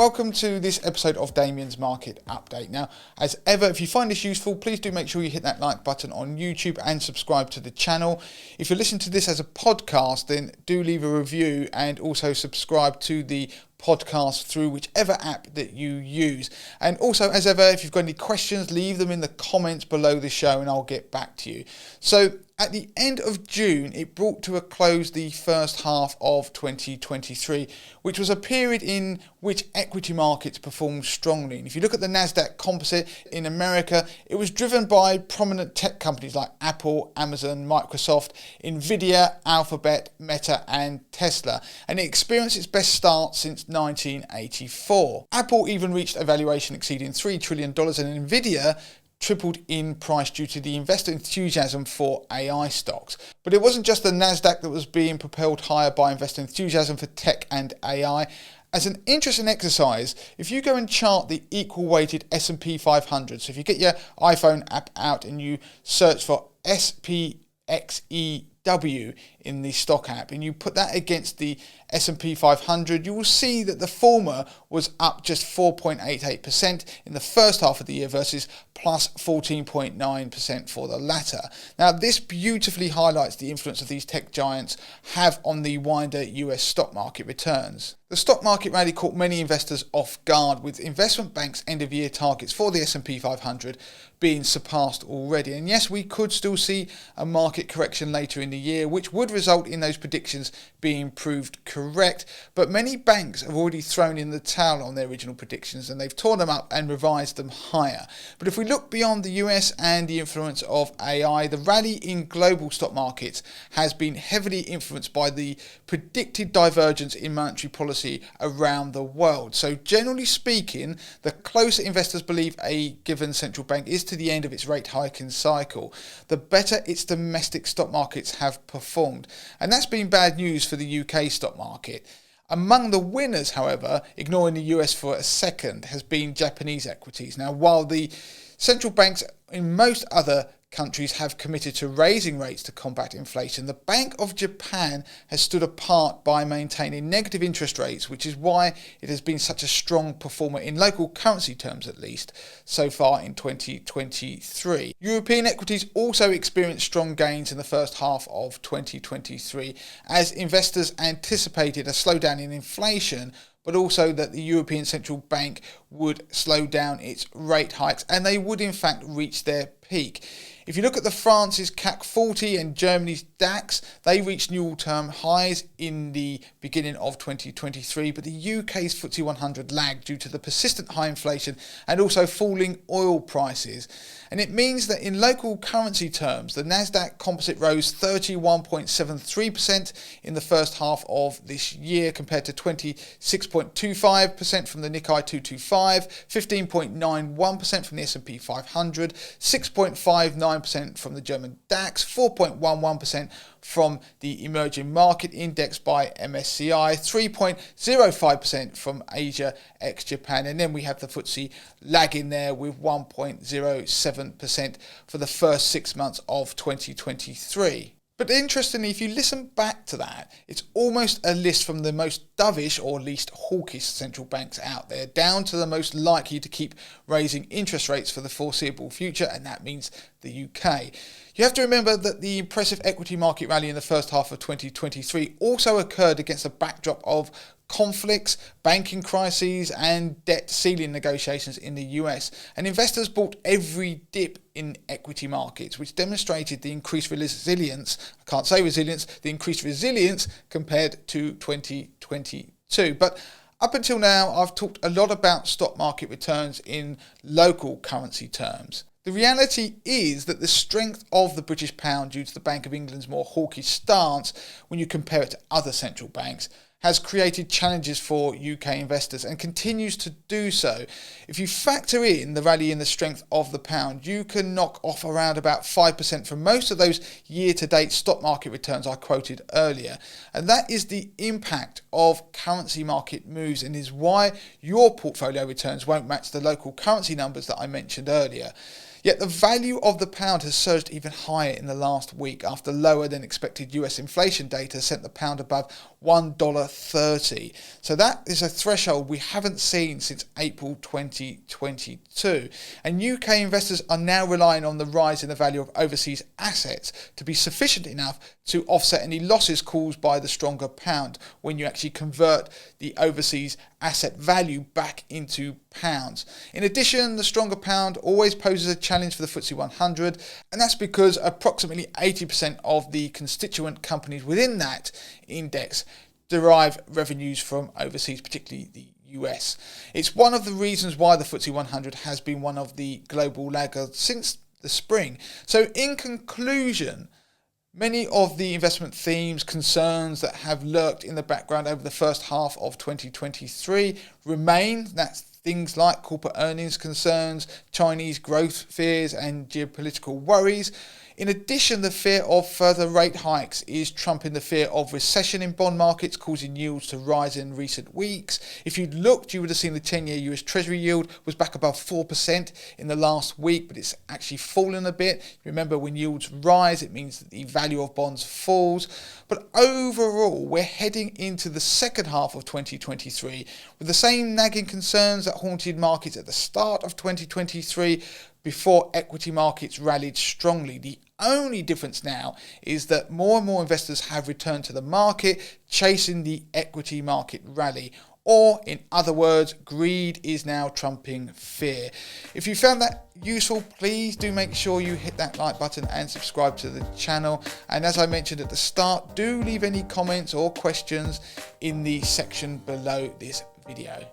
Welcome to this episode of Damien's Market Update. Now, as ever, if you find this useful, please do make sure you hit that like button on YouTube and subscribe to the channel. If you're listening to this as a podcast, then do leave a review and also subscribe to the podcast through whichever app that you use. And also, as ever, if you've got any questions, leave them in the comments below the show and I'll get back to you. So at the end of June, it brought to a close the first half of 2023, which was a period in which equity markets performed strongly. And if you look at the Nasdaq Composite in America, it was driven by prominent tech companies like Apple, Amazon, Microsoft, Nvidia, Alphabet, Meta, and Tesla. And it experienced its best start since 1984. Apple even reached a valuation exceeding $3 trillion, and Nvidia tripled in price due to the investor enthusiasm for AI stocks. But it wasn't just the Nasdaq that was being propelled higher by investor enthusiasm for tech and AI. As an interesting exercise, if you go and chart the equal weighted S&P 500, so if you get your iPhone app out and you search for SPXEW in the stock app and you put that against the S&P 500, you will see that the former was up just 4.88% in the first half of the year versus plus 14.9% for the latter. Now, this beautifully highlights the influence of these tech giants have on the wider US stock market returns. The stock market rally caught many investors off guard, with investment banks' end-of-year targets for the S&P 500 being surpassed already. And yes, we could still see a market correction later in the year, which would result in those predictions being proved correct. But many banks have already thrown in the towel on their original predictions and they've torn them up and revised them higher. But if we look beyond the US and the influence of AI, the rally in global stock markets has been heavily influenced by the predicted divergence in monetary policy around the world. So generally speaking, the closer investors believe a given central bank is to the end of its rate hiking cycle, the better its domestic stock markets have performed. And that's been bad news for the UK stock market. Among the winners, however, ignoring the US for a second, has been Japanese equities. Now, while the central banks in most other countries have committed to raising rates to combat inflation, the Bank of Japan has stood apart by maintaining negative interest rates, which is why it has been such a strong performer in local currency terms, at least so far in 2023. European equities also experienced strong gains in the first half of 2023 as investors anticipated a slowdown in inflation, but also that the European Central Bank would slow down its rate hikes and they would in fact reach their peak. If you look at the France's CAC 40 and Germany's DAX, they reached new all-time highs in the beginning of 2023, but the UK's FTSE 100 lagged due to the persistent high inflation and also falling oil prices. And it means that in local currency terms, the Nasdaq Composite rose 31.73% in the first half of this year compared to 26.25% from the Nikkei 225, 15.91% from the S&P 500, 6.59% from the German DAX, 4.11% from the emerging market index by MSCI, 3.05% from Asia ex-Japan, and then we have the FTSE lagging there with 1.07% for the first 6 months of 2023. But interestingly, if you listen back to that, it's almost a list from the most dovish or least hawkish central banks out there down to the most likely to keep raising interest rates for the foreseeable future, and that means the UK. You have to remember that the impressive equity market rally in the first half of 2023 also occurred against a backdrop of conflicts, banking crises, and debt ceiling negotiations in the US. And investors bought every dip in equity markets, which demonstrated the increased resilience, the increased resilience compared to 2022. But up until now, I've talked a lot about stock market returns in local currency terms. The reality is that the strength of the British pound due to the Bank of England's more hawkish stance when you compare it to other central banks has created challenges for UK investors and continues to do so. If you factor in the rally in the strength of the pound, you can knock off around about 5% from most of those year-to-date stock market returns I quoted earlier. And that is the impact of currency market moves and is why your portfolio returns won't match the local currency numbers that I mentioned earlier. Yet the value of the pound has surged even higher in the last week after lower than expected US inflation data sent the pound above $1.30. So that is a threshold we haven't seen since April 2022. And UK investors are now relying on the rise in the value of overseas assets to be sufficient enough to offset any losses caused by the stronger pound when you actually convert the overseas asset value back into pounds. In addition, the stronger pound always poses a challenge for the FTSE 100, and that's because approximately 80% of the constituent companies within that index derive revenues from overseas, particularly the US. It's one of the reasons why the FTSE 100 has been one of the global laggards since the spring. So in conclusion, many of the investment themes, concerns that have lurked in the background over the first half of 2023 remain. That's things like corporate earnings concerns, Chinese growth fears and geopolitical worries. In addition, the fear of further rate hikes is trumping the fear of recession in bond markets, causing yields to rise in recent weeks. If you'd looked, you would have seen the 10-year US Treasury yield was back above 4% in the last week, but it's actually fallen a bit. Remember, when yields rise, it means that the value of bonds falls. But overall, we're heading into the second half of 2023 with the same nagging concerns that haunted markets at the start of 2023 before equity markets rallied strongly. The only difference now is that more and more investors have returned to the market, chasing the equity market rally. Or, in other words, greed is now trumping fear. If you found that useful, please do make sure you hit that like button and subscribe to the channel. And as I mentioned at the start, do leave any comments or questions in the section below this video.